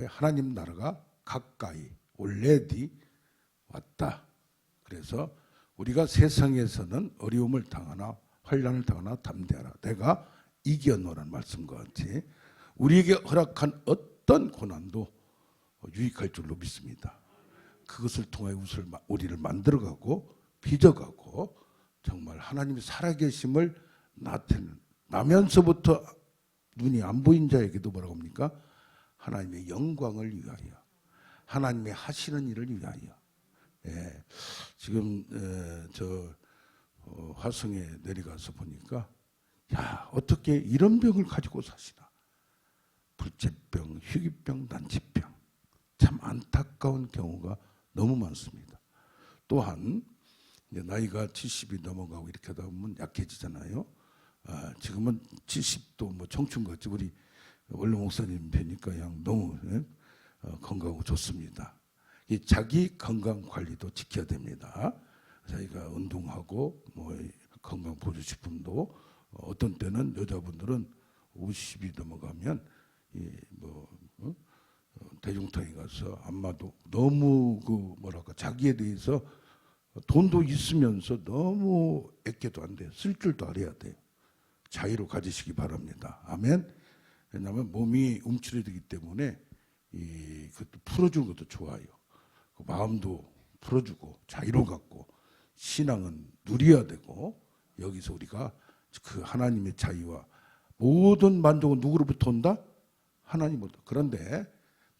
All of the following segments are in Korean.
하나님 나라가 가까이 already 왔다. 그래서 우리가 세상에서는 어려움을 당하나 환난을 당하나 담대하라. 내가 이겨노라는 말씀과 같이 우리에게 허락한 어떤 고난도 유익할 줄로 믿습니다. 그것을 통하여 우리를 만들어가고 빚어가고 정말 하나님이 살아계심을 나면서부터 눈이 안 보인 자에게도 뭐라고 합니까? 하나님의 영광을 위하여, 하나님의 하시는 일을 위하여. 예, 지금 화성에 내려가서 보니까 야, 어떻게 이런 병을 가지고 사시나. 불치병, 희귀병, 난치병. 참 안타까운 경우가 너무 많습니다. 또한 이제 나이가 70이 넘어가고 이렇게 하다 보면 약해지잖아요. 지금은 70도 뭐 청춘같이 우리 원로 목사님 뵈니까 그냥 너무 건강하고 좋습니다. 이 자기 건강 관리도 지켜야 됩니다. 자기가 운동하고 뭐 건강 보조식품도 어떤 때는 여자분들은 50이 넘어가면 대중탕에 가서 안마도 너무 자기에 대해서 돈도 있으면서 너무 애껴도 안 돼요. 쓸 줄도 알아야 돼요. 자유로 가지시기 바랍니다. 아멘. 왜냐하면 몸이 움츠러들기 때문에 그것도 풀어주는 것도 좋아요. 그 마음도 풀어주고 자유로 갖고 신앙은 누려야 되고 여기서 우리가 그 하나님의 자유와 모든 만족은 누구로부터 온다? 하나님으로부터. 그런데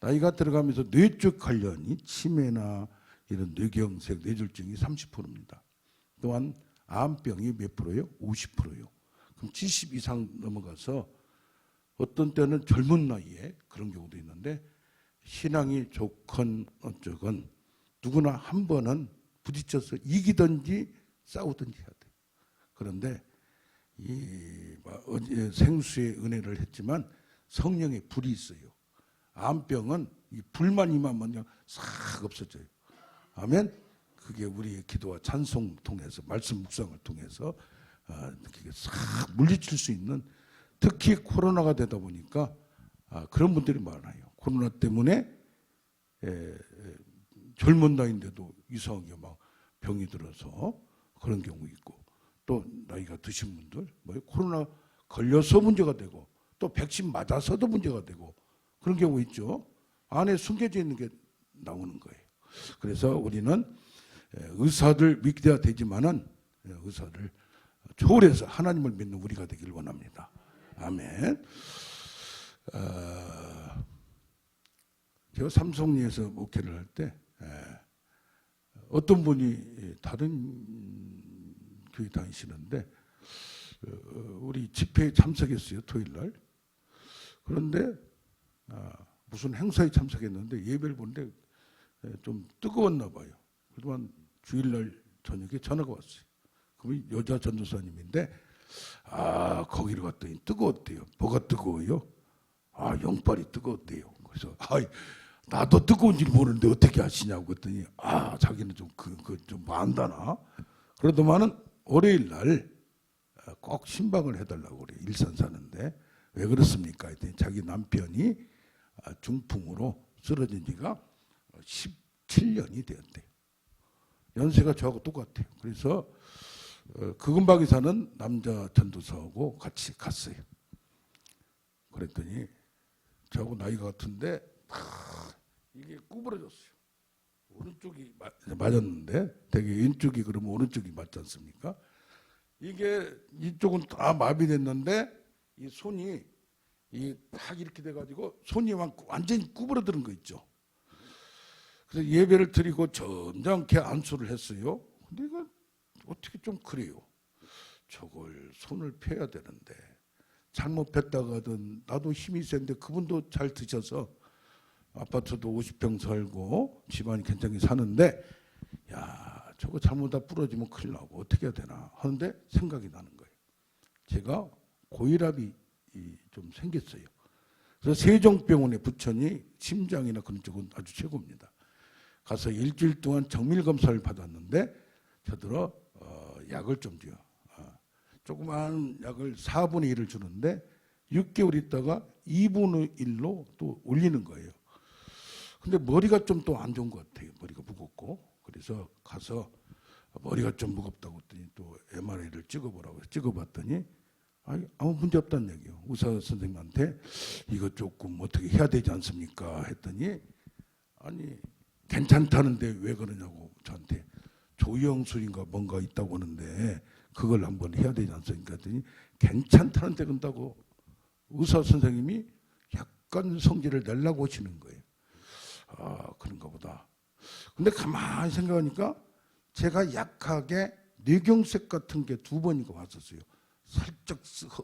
나이가 들어가면서 뇌쪽 관련이 치매나 이런 뇌경색, 뇌졸중이 30%입니다. 또한 암병이 몇 프로예요? 50%예요. 그럼 70 이상 넘어가서 어떤 때는 젊은 나이에 그런 경우도 있는데 신앙이 좋건 어쩌건 누구나 한 번은 부딪혀서 이기든지 싸우든지 해야 돼요. 그런데 어제 생수의 은혜를 했지만 성령의 불이 있어요. 암병은 이 불만 임하면 그냥 싹 없어져요. 아멘. 그게 우리의 기도와 찬송 통해서 말씀 묵상을 통해서 그게 싹 물리칠 수 있는, 특히 코로나가 되다 보니까 그런 분들이 많아요. 코로나 때문에 젊은 나이인데도 이상하게 막 병이 들어서 그런 경우 있고, 또 나이가 드신 분들 코로나 걸려서 문제가 되고 또 백신 맞아서도 문제가 되고 그런 경우 있죠. 안에 숨겨져 있는 게 나오는 거예요. 그래서 우리는 의사들 믿어야 되지만은 의사를 초월해서 하나님을 믿는 우리가 되기를 원합니다. 아멘. 제가 삼성리에서 목회를 할 때 어떤 분이 다른 교회 다니시는데 우리 집회에 참석했어요. 토요일날. 그런데 무슨 행사에 참석했는데 예배를 보는데 좀 뜨거웠나 봐요. 그동안 주일날 저녁에 전화가 왔어요. 그럼 여자 전도사님인데 거기를 갔더니 뜨거웠대요. 뭐가 뜨거워요? 영빨이 뜨거웠대요. 그래서 나도 뜨거운지 모르는데 어떻게 아시냐고 그랬더니 자기는 좀 좀 안다나. 그러더만은 월요일날 꼭 신방을 해달라고 그래요. 일산 사는데. 왜 그렇습니까? 했더니 자기 남편이 중풍으로 쓰러진 지가 17년이 되었대요. 연세가 저하고 똑같아요. 그래서 그금박에 사는 남자 전도사하고 같이 갔어요. 그랬더니 저하고 나이가 같은데 이게 구부러졌어요. 오른쪽이 맞았는데 되게 왼쪽이 그러면 오른쪽이 맞지 않습니까? 이게 이쪽은 다 마비됐는데 이 손이 딱 이렇게 돼가지고 손이 완전히 구부러드는 거 있죠. 그래서 예배를 드리고 점잖게 안수를 했어요. 근데 이거 어떻게 좀 그래요. 저걸 손을 펴야 되는데 잘못 폈다가든 나도 힘이 센데 그분도 잘 드셔서 아파트도 50평 살고 집안이 괜찮게 사는데 저거 잘못하다 부러지면 큰일 나고 어떻게 해야 되나 하는데 생각이 나는 거예요. 제가 고혈압이 좀 생겼어요. 그래서 세종병원에 부천이 심장이나 그런 쪽은 아주 최고입니다. 가서 일주일 동안 정밀 검사를 받았는데 저들어 약을 좀 줘요. 조그만 약을 4분의 1을 주는데 6개월 있다가 2분의 1로 또 올리는 거예요. 근데 머리가 좀 또 안 좋은 것 같아요. 머리가 무겁고. 그래서 가서 머리가 좀 무겁다고 했더니 또 MRI를 찍어보라고 해서 찍어봤더니 아무 문제 없다는 얘기예요. 의사 선생님한테 이거 조금 어떻게 해야 되지 않습니까? 했더니 아니 괜찮다는데 왜 그러냐고 저한테 조영술인가 뭔가 있다고 하는데 그걸 한번 해야 되지 않습니까? 했더니 괜찮다는데 그런다고 의사 선생님이 약간 성질을 내려고 하시는 거예요. 아 그런가 보다. 근데 가만히 생각하니까 제가 약하게 뇌경색 같은 게 2번인가 왔었어요. 살짝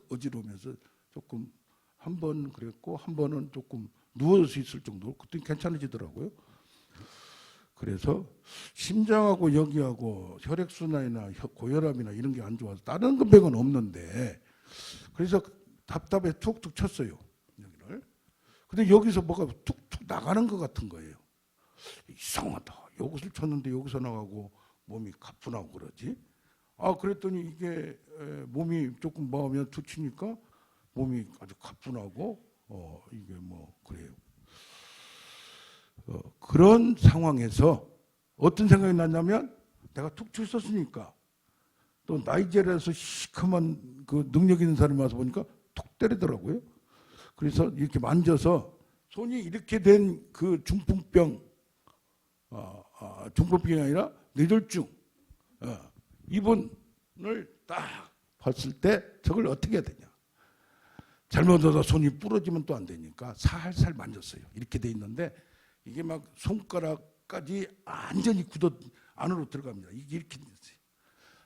어지러우면서 조금 한 번 그랬고 한 번은 조금 누워서 있을 정도로 그때 괜찮아지더라고요. 그래서 심장하고 여기하고 혈액순환이나 고혈압이나 이런 게 안 좋아서 다른 병은 없는데 그래서 답답해 툭툭 쳤어요. 여기를. 근데 여기서 뭐가 툭툭 나가는 것 같은 거예요. 이상하다. 여기서 쳤는데 여기서 나가고 몸이 가뿐하고 그러지. 아 그랬더니 이게 몸이 조금 마음이 툭 치니까 몸이 아주 가뿐하고 이게 뭐 그래요. 그런 상황에서 어떤 생각이 났냐면 내가 툭 쳤었으니까 또 나이지리아에서 시커먼 그 능력 있는 사람이 와서 보니까 툭 때리더라고요. 그래서 이렇게 만져서 손이 이렇게 된 그 중풍병, 중풍병이 아니라 뇌졸중 이분을 딱 봤을 때 저걸 어떻게 해야 되냐. 잘못하다 손이 부러지면 또 안 되니까 살살 만졌어요. 이렇게 돼 있는데 이게 막 손가락까지 완전히 굳어 안으로 들어갑니다. 이게 이렇게 됐어요.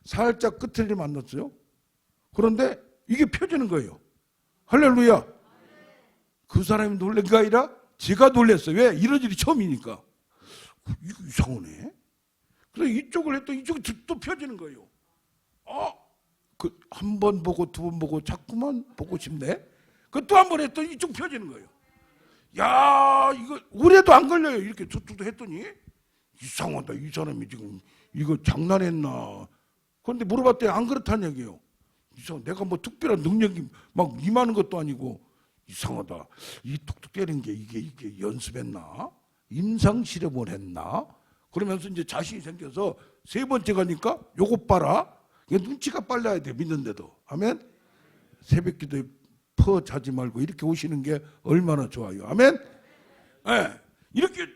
살짝 끝을 만났어요. 그런데 이게 펴지는 거예요. 할렐루야. 그 사람이 놀란 게 아니라 제가 놀랐어요. 왜? 이런 일이 처음이니까. 이거 이상하네. 그래서 이쪽을 했더니 이쪽이 또 펴지는 거예요. 한 번 보고 2번 보고 자꾸만 보고 싶네. 그 또 한 번 했더니 이쪽 펴지는 거예요. 야, 이거 오래도 안 걸려요. 이렇게 툭툭 했더니 이상하다. 이 사람이 지금 이거 장난했나. 그런데 물어봤더니 안 그렇다는 얘기예요. 이상, 내가 뭐 특별한 능력이 막 임하는 것도 아니고 이상하다. 이 툭툭 때린 게 이게 연습했나? 임상 실험을 했나? 그러면서 이제 자신이 생겨서 3번째 가니까 요것 봐라. 이게 눈치가 빨라야 돼. 믿는데도. 아멘. 새벽 기도에 퍼 자지 말고 이렇게 오시는 게 얼마나 좋아요. 아멘. 네. 이렇게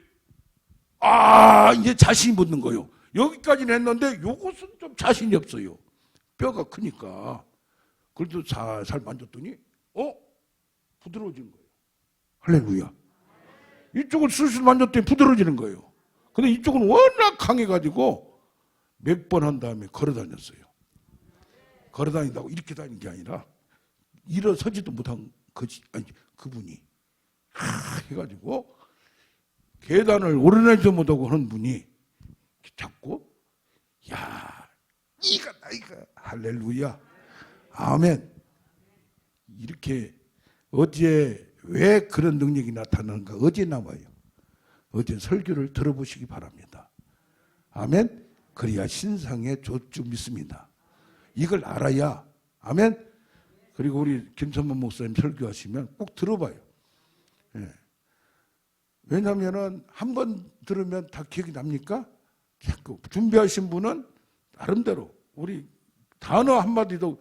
이제 자신이 붙는 거예요. 여기까지는 했는데 요것은 좀 자신이 없어요. 뼈가 크니까. 그래도 살살 만졌더니 부드러워지는 거예요. 할렐루야. 이쪽을 술술 만졌더니 부드러워지는 거예요. 근데 이쪽은 워낙 강해가지고 몇 번 한 다음에 걸어 다녔어요. 걸어 다닌다고 이렇게 다니는 게 아니라 일어서지도 못한 그분이 해가지고 계단을 오르내지도 못하고 하는 분이 잡고 이가 할렐루야 아멘. 이렇게 어제 왜 그런 능력이 나타나는가 어제 나와요. 어제 설교를 들어보시기 바랍니다. 아멘. 그래야 신상의 조주 믿습니다. 이걸 알아야 아멘. 그리고 우리 김선문 목사님 설교하시면 꼭 들어봐요. 예. 왜냐하면 한 번 들으면 다 기억이 납니까? 자꾸 준비하신 분은 나름대로 우리 단어 한마디도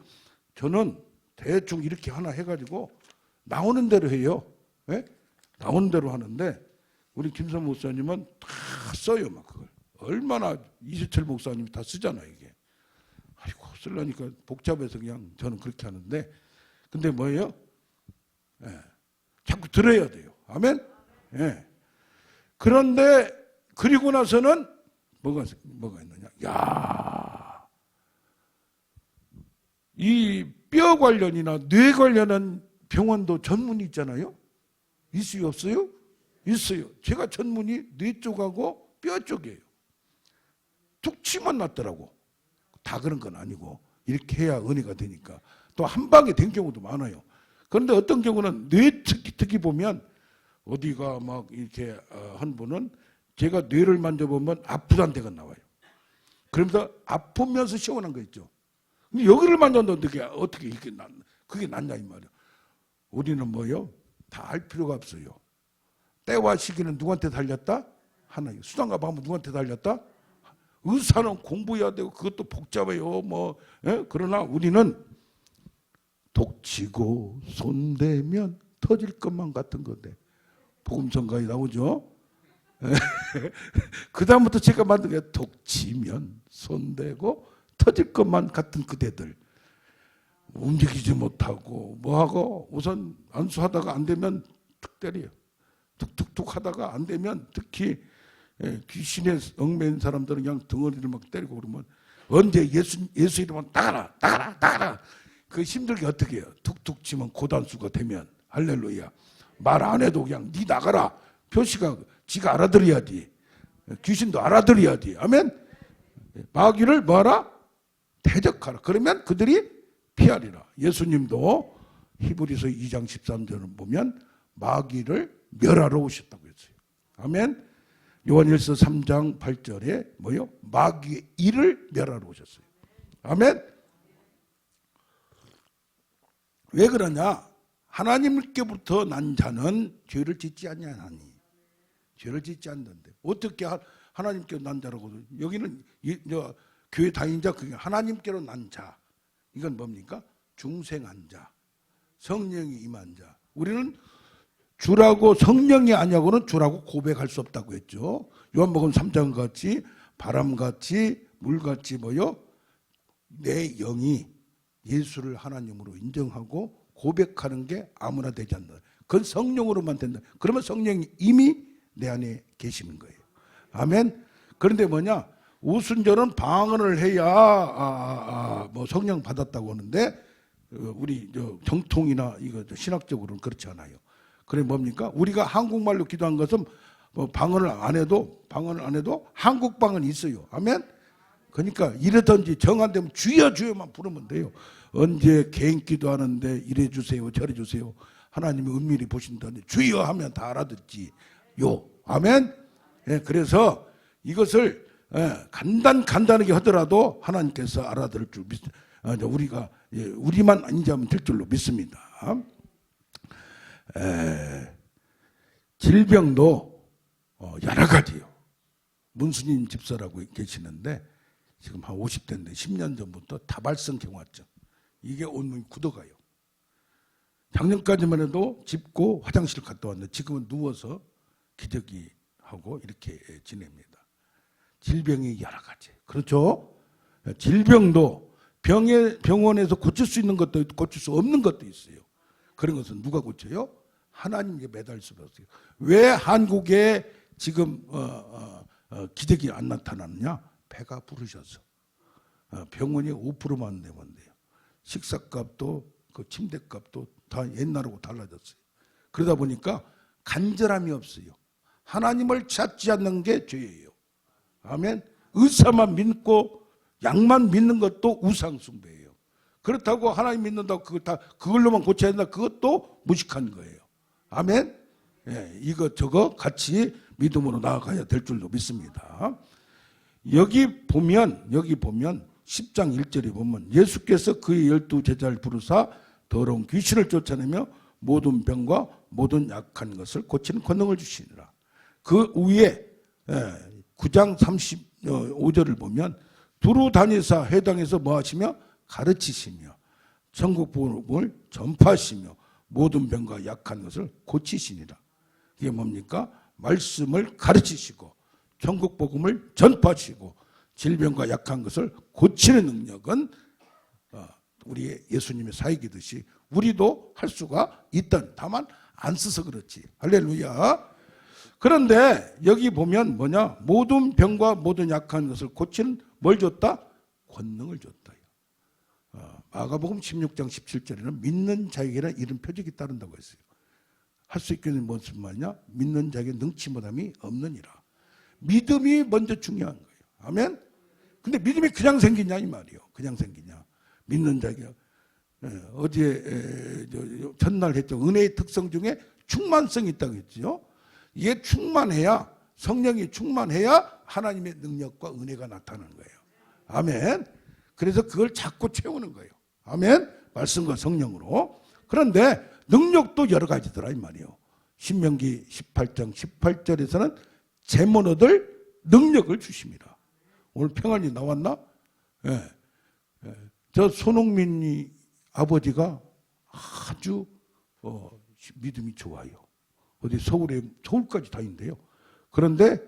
저는 대충 이렇게 하나 해가지고 나오는 대로 해요. 예? 나오는 대로 하는데 우리 김선문 목사님은 다 써요. 막 그걸. 얼마나 이세철 목사님이 다 쓰잖아요. 이게. 아이고 쓰려니까 복잡해서 그냥 저는 그렇게 하는데 근데 뭐예요? 예. 자꾸 들어야 돼요. 아멘? 예. 그런데 그리고 나서는 뭐가 있느냐? 이 뼈 관련이나 뇌 관련한 병원도 전문이 있잖아요. 있어요, 없어요? 있어요. 제가 전문이 뇌 쪽하고 뼈 쪽이에요. 툭 치면 낫더라고. 다 그런 건 아니고 이렇게 해야 은혜가 되니까 또 한 방에 된 경우도 많아요. 그런데 어떤 경우는 뇌 특히 보면 어디가 막 이렇게 한 분은 제가 뇌를 만져보면 아프다는 데가 나와요. 그러면서 아프면서 시원한 거 있죠. 근데 여기를 만졌는데 어떻게 이렇게 그게 낫냐 이 말이야. 우리는 뭐요? 다 알 필요가 없어요. 때와 시기는 누구한테 달렸다? 하나님. 수단과 방법 누구한테 달렸다? 의사는 공부해야 되고 그것도 복잡해요. 그러나 우리는 독치고 손대면 터질 것만 같은 건데 복음성가에 나오죠. 그 다음부터 제가 만든 게 독치면 손대고 터질 것만 같은 그대들, 움직이지 못하고 뭐하고 우선 안수하다가 안 되면 툭 때려요. 툭툭툭 하다가 안 되면 특히 귀신에 얽매인 사람들은 그냥 덩어리를 막 때리고 그러면 언제 예수 이름은 나가라 그 힘들게 어떻게 해요? 툭툭 치면 고단수가 되면 할렐루야. 말 안 해도 그냥 니 나가라 표시가 지가 알아들어야지. 귀신도 알아들어야지. 아멘. 마귀를 뭐하라? 대적하라. 그러면 그들이 피하리라. 예수님도 히브리서 2장 13절을 보면 마귀를 멸하러 오셨다고 했어요. 아멘. 요한일서 3장 8절에 뭐요? 마귀의 일을 멸하러 오셨어요. 아멘. 왜 그러냐? 하나님께부터 난 자는 죄를 짓지 않냐하니. 죄를 짓지 않는데 어떻게 하나님께 난 자라고? 여기는 교회 다닌 자, 그게 하나님께로 난 자. 이건 뭡니까? 중생한 자, 성령이 임한 자. 우리는 주라고 성령이 아니하고는 주라고 고백할 수 없다고 했죠. 요한복음 3장 같이 바람같이 물같이 뭐요? 내 영이 예수를 하나님으로 인정하고 고백하는 게 아무나 되지 않는다. 그건 성령으로만 된다. 그러면 성령이 이미 내 안에 계시는 거예요. 아멘. 그런데 뭐냐? 우순절은 방언을 해야 뭐 성령 받았다고 하는데 우리 정통이나 이거 신학적으로는 그렇지 않아요. 그래 뭡니까? 우리가 한국말로 기도한 것은 뭐 방언을 안 해도 한국 방언이 있어요. 아멘. 그러니까 이러든지 정 안 되면 주여 주여만 부르면 돼요. 언제 개인 기도하는데 이래 주세요 저래 주세요. 하나님이 은밀히 보신다니 주여 하면 다 알아듣지요. 아멘. 예, 그래서 이것을 간단하게 하더라도 하나님께서 알아들을 줄 우리가 우리만 인자하면 될 줄로 믿습니다. 질병도 여러 가지요. 문수님 집사라고 계시는데 지금 한 50대인데 10년 전부터 다발성 경화증, 이게 온몸이 굳어가요. 작년까지만 해도 짚고 화장실 갔다 왔는데 지금은 누워서 기저귀 하고 이렇게 지냅니다. 질병이 여러 가지. 그렇죠? 질병도 병원에서 고칠 수 있는 것도 있고 고칠 수 없는 것도 있어요. 그런 것은 누가 고쳐요? 하나님께 매달 수가 없어요. 왜 한국에 지금 기적이 안 나타나느냐? 배가 부르셔서. 병원이 5%만 내면 돼요. 식사값도 그 침대값도 다 옛날하고 달라졌어요. 그러다 보니까 간절함이 없어요. 하나님을 찾지 않는 게 죄예요. 아멘. 의사만 믿고 약만 믿는 것도 우상숭배예요. 그렇다고 하나님 믿는다고 그걸로만 고쳐야 된다, 그것도 무식한 거예요. 아멘. 예, 이거 같이 믿음으로 나아가야 될 줄로 믿습니다. 여기 보면 10장 1절에 보면 예수께서 그의 12 제자를 부르사 더러운 귀신을 쫓아내며 모든 병과 모든 약한 것을 고치는 권능을 주시니라. 그 위에 9장 35절을 보면 두루 다니사 회당에서 뭐 하시며 가르치시며 천국 복음을 전파하시며 모든 병과 약한 것을 고치시니라. 이게 뭡니까? 말씀을 가르치시고 천국 복음을 전파하시고 질병과 약한 것을 고치는 능력은 우리 예수님의 사역이듯이 우리도 할 수가 있던, 다만 안 써서 그렇지. 할렐루야. 그런데 여기 보면 뭐냐? 모든 병과 모든 약한 것을 고치는 뭘 줬다? 권능을 줬다. 마가복음 16장 17절에는 믿는 자에게는 이런 표적이 따른다고 했어요. 할 수 있겠는 무슨 말이냐? 믿는 자에게 능치못함이 없느니라. 믿음이 먼저 중요한 거예요. 아멘? 근데 믿음이 그냥 생기냐 이 말이에요. 그냥 생기냐. 믿는 자에게 어제 첫날 했죠. 은혜의 특성 중에 충만성이 있다고 했죠. 이게 충만해야, 성령이 충만해야 하나님의 능력과 은혜가 나타나는 거예요. 아멘. 그래서 그걸 자꾸 채우는 거예요. 아멘. 말씀과 성령으로. 그런데 능력도 여러 가지더라 이 말이에요. 신명기 18장 18절에서는 제문 얻을 능력을 주십니다. 오늘 평안이 나왔나? 예. 저 손흥민이 아버지가 아주 믿음이 좋아요. 어디 서울까지 다닌대요. 그런데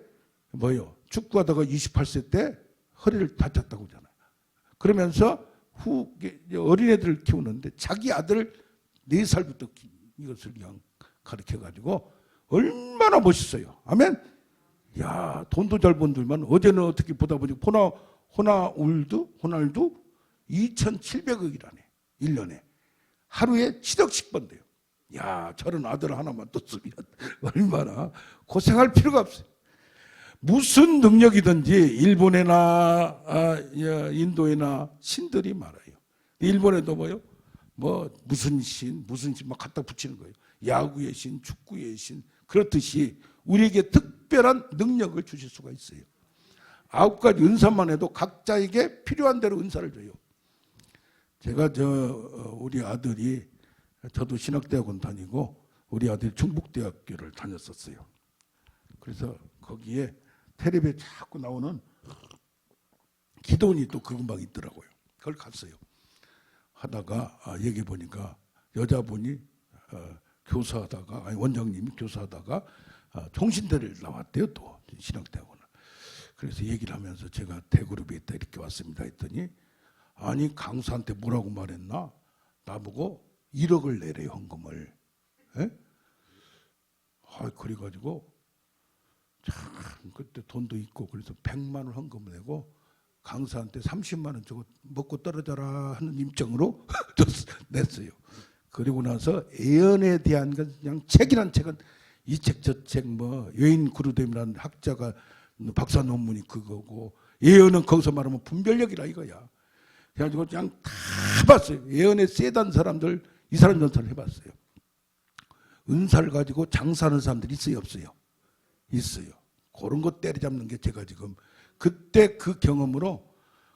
뭐요? 축구하다가 28세 때 허리를 다쳤다고 하잖아요. 그러면서 어린애들을 키우는데 자기 아들 4살부터 이것을 그냥 가르쳐가지고 얼마나 멋있어요. 아멘? 야, 돈도 잘 번들만 어제는 어떻게 보다 보니 호날두 2,700억이라네. 1년에. 하루에 7억씩 번대요. 야, 저런 아들 하나만 떴으면 얼마나 고생할 필요가 없어요. 무슨 능력이든지 일본이나 인도에나 신들이 많아요. 일본에도 무슨 신 막 갖다 붙이는 거예요. 야구의 신, 축구의 신. 그렇듯이 우리에게 특별한 능력을 주실 수가 있어요. 9가지 은사만 해도 각자에게 필요한 대로 은사를 줘요. 제가 우리 아들이, 저도 신학대학원 다니고 우리 아들이 충북대학교를 다녔었어요. 그래서 거기에 텔레비에 자꾸 나오는 기도원이 또 그 음악이 있더라고요. 그걸 갔어요. 하다가 얘기해 보니까 여자분이 교사하다가, 아니 원장님이 교사하다가 총신대를 나왔대요. 또 신학대학원을. 그래서 얘기를 하면서 제가 대그룹에 있다 이렇게 왔습니다 했더니, 아니 강사한테 뭐라고 말했나? 나보고 1억을 내래요, 헌금을. 예? 그래가지고 참 그때 돈도 있고 그래서 100만 원 헌금을 내고 강사한테 30만 원 저거 먹고 떨어져라 하는 임정으로 냈어요. 그리고 나서 예언에 대한 그냥 책이란 책은 이 책 저 책 여인 구르뎀이라는 학자가 박사 논문이 그거고, 예언은 거기서 말하면 분별력이라 이거야. 그래가지고 그냥 다 봤어요. 예언에 세단 사람들, 이 사람 전사를 해봤어요. 은사를 가지고 장사하는 사람들이 있어요, 없어요? 있어요. 그런 거 때려잡는 게 제가 지금 그때 그 경험으로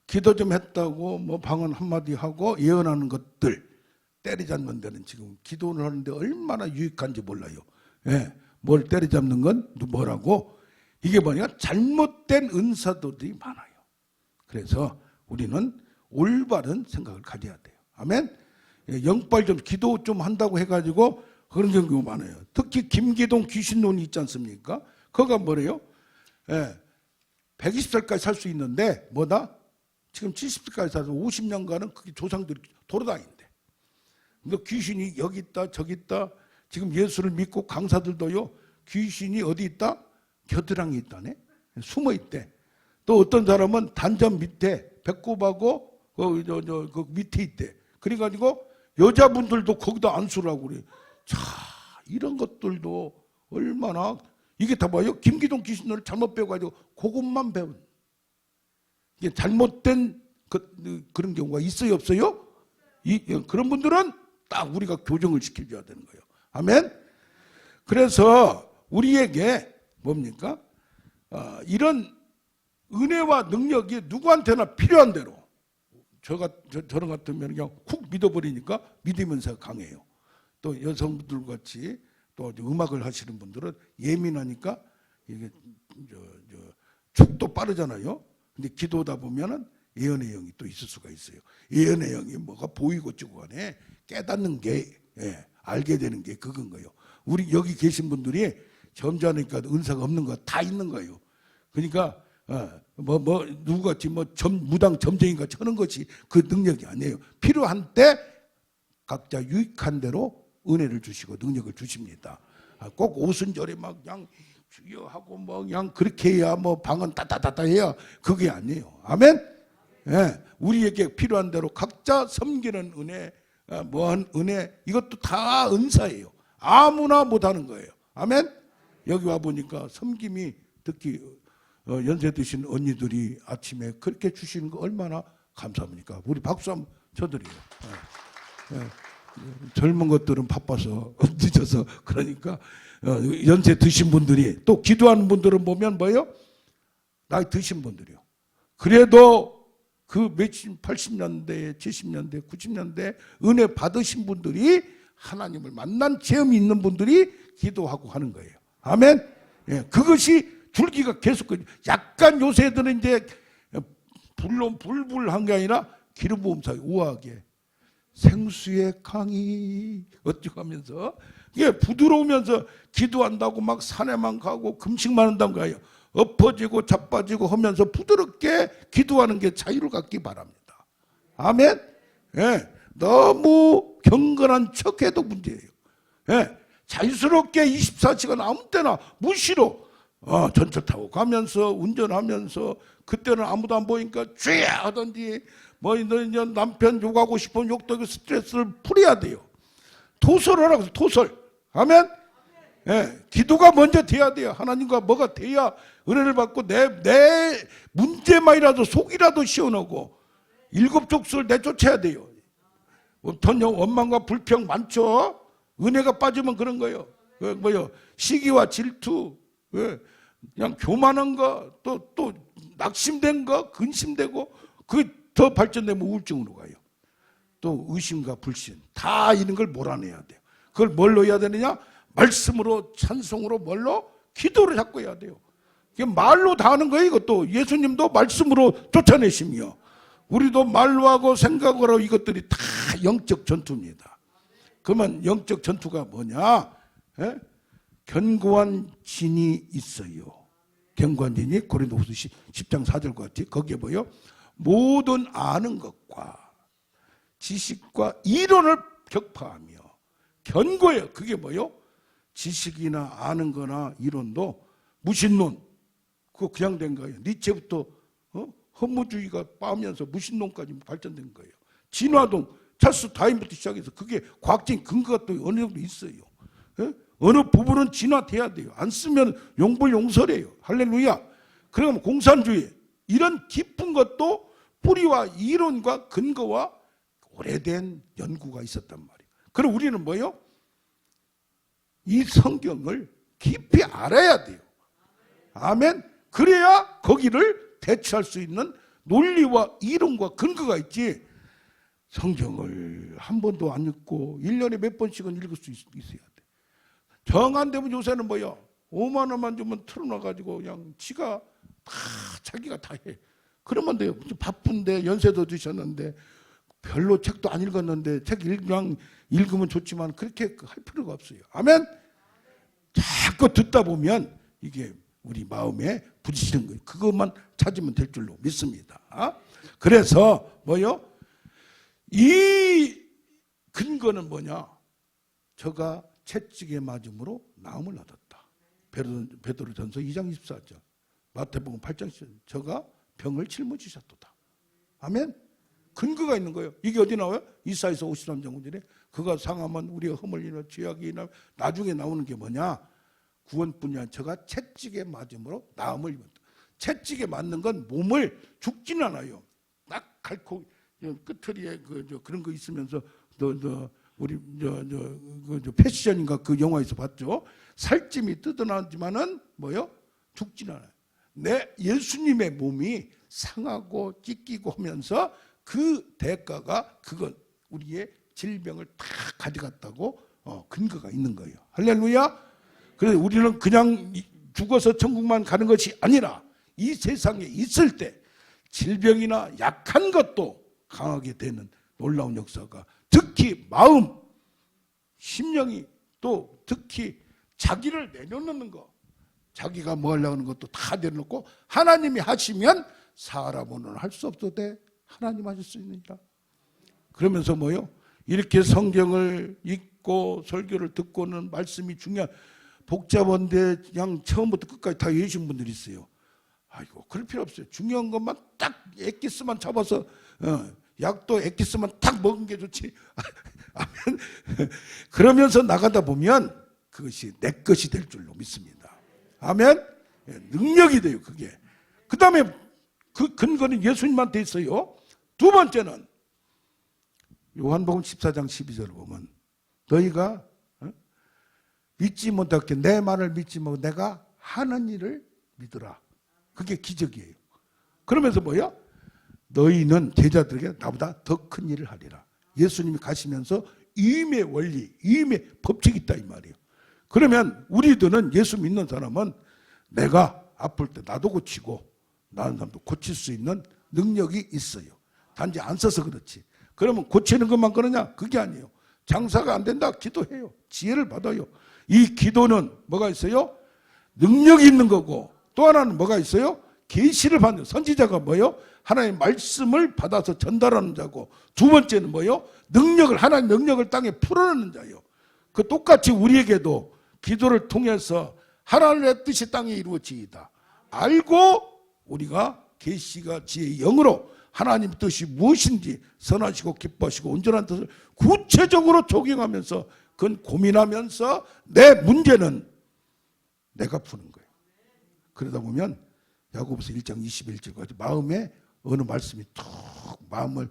기도 좀 했다고 방언 한마디 하고 예언하는 것들 때려잡는 데는 지금 기도를 하는데 얼마나 유익한지 몰라요. 예, 뭘 때려잡는 건 뭐라고? 이게 뭐냐? 잘못된 은사들이 많아요. 그래서 우리는 올바른 생각을 가져야 돼요. 아멘? 영빨 좀 기도 좀 한다고 해가지고 그런 경우가 많아요. 특히 김기동 귀신론이 있지 않습니까? 그거가 뭐래요? 120살까지 살 수 있는데 지금 70살까지 살아서 50년간은 그게 조상들이 돌아다닌대. 근데 귀신이 여기 있다 저기 있다. 지금 예수를 믿고 강사들도요, 귀신이 어디 있다? 겨드랑이 있다네. 숨어 있대. 또 어떤 사람은 단전 밑에 배꼽하고 그 밑에 있대. 그래가지고 여자분들도 거기다 안수라고 그래. 자, 이런 것들도 얼마나, 이게 다 뭐예요? 김기동 귀신을 잘못 배워가지고 그것만 배운. 이게 잘못된 그런 경우가 있어요, 없어요? 그런 분들은 딱 우리가 교정을 시켜줘야 되는 거예요. 아멘? 그래서 우리에게 뭡니까? 이런 은혜와 능력이 누구한테나 필요한 대로, 저런 같으면 그냥 쿡 믿어버리니까 믿으면서 강해요. 또 여성분들 같이 또 음악을 하시는 분들은 예민하니까 이게 축도 빠르잖아요. 근데 기도다 보면은 예언의 영이 또 있을 수가 있어요. 예언의 영이 뭐가 보이고 찍고 간에 깨닫는 게, 알게 되는 게 그건 거예요. 우리 여기 계신 분들이 점잖으니까 은사가 없는 거 다 있는 거예요. 그러니까 누구같이 무당 점쟁이 같이 하는 것이 그 능력이 아니에요. 필요한 때 각자 유익한 대로 은혜를 주시고 능력을 주십니다. 꼭 오순절에 막 그냥 주여 하고 그냥 그렇게 해야 방언 따따따따 해야 그게 아니에요. 아멘? 우리에게 필요한 대로 각자 섬기는 은혜, 은혜, 이것도 다 은사예요. 아무나 못하는 거예요. 아멘? 여기 와보니까 섬김이, 특히 연세 드신 언니들이 아침에 그렇게 주시는 거 얼마나 감사합니까? 우리 박수 한번 쳐드려요. 젊은 것들은 바빠서 늦어서 그러니까 연세 드신 분들이, 또 기도하는 분들은 보면 뭐예요? 나이 드신 분들이요. 그래도 그 80년대, 70년대, 90년대 은혜 받으신 분들이 하나님을 만난 체험이 있는 분들이 기도하고 하는 거예요. 아멘. 예, 그것이 줄기가 계속 약간 요새들은 이제 불론 불불한 게 아니라 기름 부음 사이 우아하게 생수의 강이 어쩌고 하면서 이게 부드러우면서 기도한다고 막 산에만 가고 금식만 한다는 거예요. 엎어지고 자빠지고 하면서 부드럽게 기도하는 게 자유를 갖기 바랍니다. 아멘. 예, 너무 경건한 척해도 문제예요. 예, 자유스럽게 24시간 아무 때나 무시로 전철 타고 가면서 운전하면서 그때는 아무도 안 보니까 쥐야 하던지 뭐 남편 욕하고 싶으면 욕도 하고 스트레스를 풀어야 돼요. 토설을 하라고 토설. 아멘. 예, 기도가 먼저 돼야 돼요. 하나님과 뭐가 돼야 은혜를 받고 내 문제만이라도 속이라도 시원하고 일곱 족수를 내쫓아야 돼요. 어떤 원망과 불평 많죠. 은혜가 빠지면 그런 거예요. 뭐요? 시기와 질투, 그냥 교만한 거, 또 낙심된 거, 근심되고 그 더 발전되면 우울증으로 가요. 또 의심과 불신 다 이런 걸 몰아내야 돼요. 그걸 뭘로 해야 되느냐? 말씀으로 찬송으로 뭘로? 기도를 잡고 해야 돼요. 이게 말로 다 하는 거예요. 이것도 예수님도 말씀으로 쫓아내시며 우리도 말로 하고 생각으로 하고 이것들이 다 영적 전투입니다. 그러면 영적 전투가 뭐냐? 예? 견고한 진이 있어요. 견고한 진이 고린도후서 10장 4절과 같이 거기에 뭐요? 모든 아는 것과 지식과 이론을 격파하며 견고해요. 그게 뭐요? 지식이나 아는 거나 이론도 무신론 그거 그냥 된 거예요. 니체부터 허무주의가 빠면서 무신론까지 발전된 거예요. 진화론 찰스 다윈부터 시작해서 그게 과학적인 근거가 또 어느 정도 있어요. 예? 어느 부분은 진화돼야 돼요. 안 쓰면 용불용설이에요. 할렐루야. 그러면 공산주의 이런 깊은 것도 뿌리와 이론과 근거와 오래된 연구가 있었단 말이에요. 그럼 우리는 뭐예요? 이 성경을 깊이 알아야 돼요. 아멘. 그래야 거기를 대처할 수 있는 논리와 이론과 근거가 있지. 성경을 한 번도 안 읽고 1년에 몇 번씩은 읽을 수 있어야 돼. 정 안 되면 요새는 뭐야? 5만 원만 주면 틀어놔가지고 그냥 지가 다 자기가 다 해. 그러면 돼요. 바쁜데 연세도 드셨는데 별로 책도 안 읽었는데 책 그냥 읽으면 좋지만 그렇게 할 필요가 없어요. 아멘. 자꾸 듣다 보면 이게 우리 마음에 부딪히는 거예요. 그것만 찾으면 될 줄로 믿습니다. 그래서 뭐요? 이 근거는 뭐냐? 저가 채찍에 맞음으로 나음을 얻었다. 베드로전서 2장 24절, 마태복음 8장 10절. 저가 병을 짊어지셨도다. 아멘. 근거가 있는 거예요. 이게 어디 나와요? 이사야서 53장 5절에 그가 상하면 우리가 허물리나 죄악이 나 나중에 나오는 게 뭐냐? 구원뿐이 아니라 저가 채찍에 맞음으로 나음을 입었다. 채찍에 맞는 건 몸을 죽지는 않아요. 딱 갈고 끝털이에 그런 거 있으면서 우리 패션인가 그 영화에서 봤죠. 살찜이 뜯어나지만은 뭐요? 죽지는 않아요. 내 예수님의 몸이 상하고 찢기고 하면서 그 대가가 그건 우리의 질병을 다 가져갔다고 근거가 있는 거예요. 할렐루야. 그래서 우리는 그냥 죽어서 천국만 가는 것이 아니라 이 세상에 있을 때 질병이나 약한 것도 강하게 되는 놀라운 역사가 특히 마음, 심령이 또 특히 자기를 내려놓는 거 자기가 뭐 하려고 하는 것도 다 내려놓고 하나님이 하시면 사람은 할 수 없어도 하나님 하실 수 있느니라. 그러면서 뭐요? 이렇게 성경을 읽고 설교를 듣고는 말씀이 중요한 복잡한데 그냥 처음부터 끝까지 다 외우신 분들이 있어요. 아이고 그럴 필요 없어요. 중요한 것만 딱 엑기스만 잡아서 약도 엑기스만 딱 먹은 게 좋지. 그러면서 나가다 보면 그것이 내 것이 될 줄로 믿습니다. 아멘. 능력이 돼요. 그게. 그 다음에 그 근거는 예수님한테 있어요. 두 번째는 요한복음 14장 12절을 보면 너희가 믿지 못하게 내 말을 믿지 못하고 내가 하는 일을 믿으라. 그게 기적이에요. 그러면서 뭐야? 너희는 제자들에게 나보다 더 큰 일을 하리라. 예수님이 가시면서 이임의 원리, 이임의 법칙이 있다 이 말이에요. 그러면 우리들은 예수 믿는 사람은 내가 아플 때 나도 고치고 나은 사람도 고칠 수 있는 능력이 있어요. 단지 안 써서 그렇지. 그러면 고치는 것만 그러냐? 그게 아니에요. 장사가 안 된다? 기도해요. 지혜를 받아요. 이 기도는 뭐가 있어요? 능력이 있는 거고, 또 하나는 뭐가 있어요? 계시를 받는 선지자가 뭐예요? 하나님의 말씀을 받아서 전달하는 자고, 두 번째는 뭐예요? 능력을, 하나님의 능력을 땅에 풀어내는 자예요. 그 똑같이 우리에게도 기도를 통해서 하나님의 뜻이 땅에 이루어지이다 알고 우리가 계시가 지혜의 영으로 하나님 뜻이 무엇인지 선하시고 기뻐하시고 온전한 뜻을 구체적으로 적용하면서 그건 고민하면서 내 문제는 내가 푸는 거예요. 그러다 보면 야고보서 1장 21절까지 마음에 어느 말씀이 툭 마음을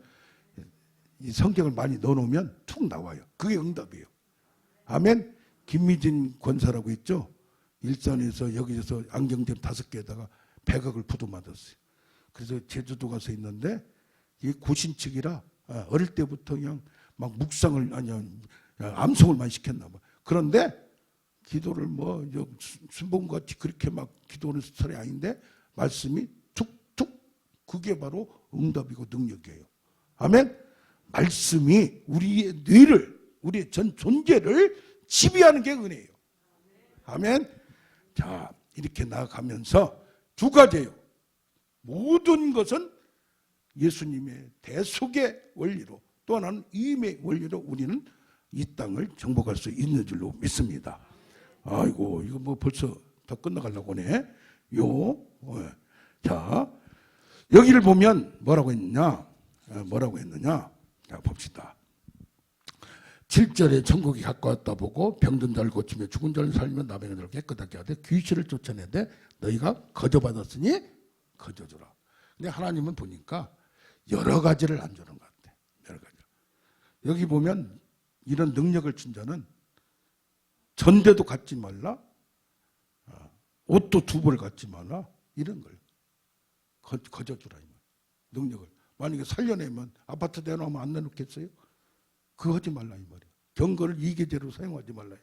이 성경을 많이 넣어놓으면 툭 나와요. 그게 응답이에요. 아멘. 김미진 권사라고 있죠. 일산에서 여기서 안경점 5개에다가 100억을 부도맞았어요. 그래서 제주도 가서 있는데 이 고신측이라 어릴 때부터 그냥 막 묵상을 암송을 많이 시켰나 봐. 그런데 기도를 뭐 순봉같이 그렇게 막 기도하는 스타일이 아닌데 말씀이 툭툭 그게 바로 응답이고 능력이에요. 아멘. 말씀이 우리의 뇌를 우리의 전 존재를 지배하는 게 은혜예요. 아멘. 자, 이렇게 나아가면서 두 가지예요. 모든 것은 예수님의 대속의 원리로, 또 하나는 이임의 원리로 우리는 이 땅을 정복할 수 있는 줄로 믿습니다. 아이고, 이거 뭐 벌써 더 끝나가려고 하네. 자, 여기를 보면 뭐라고 했느냐? 자, 봅시다. 7절에 천국이 가까웠다 보고 병든 자를 고치며 죽은 자를 살리며 나병을 들어 깨끗하게 하되 귀신을 쫓아내되 너희가 거저받았으니 거저주라. 근데 하나님은 보니까 여러 가지를 안 주는 것 같아. 여러 가지. 여기 보면 이런 능력을 준 자는 전대도 갖지 말라, 옷도 2벌 갖지 말라, 이런 걸 거저주라. 능력을. 만약에 살려내면 아파트 내놓으면 안 내놓겠어요? 그거 하지 말라 이 말이에요. 경건을 이계제로 사용하지 말라.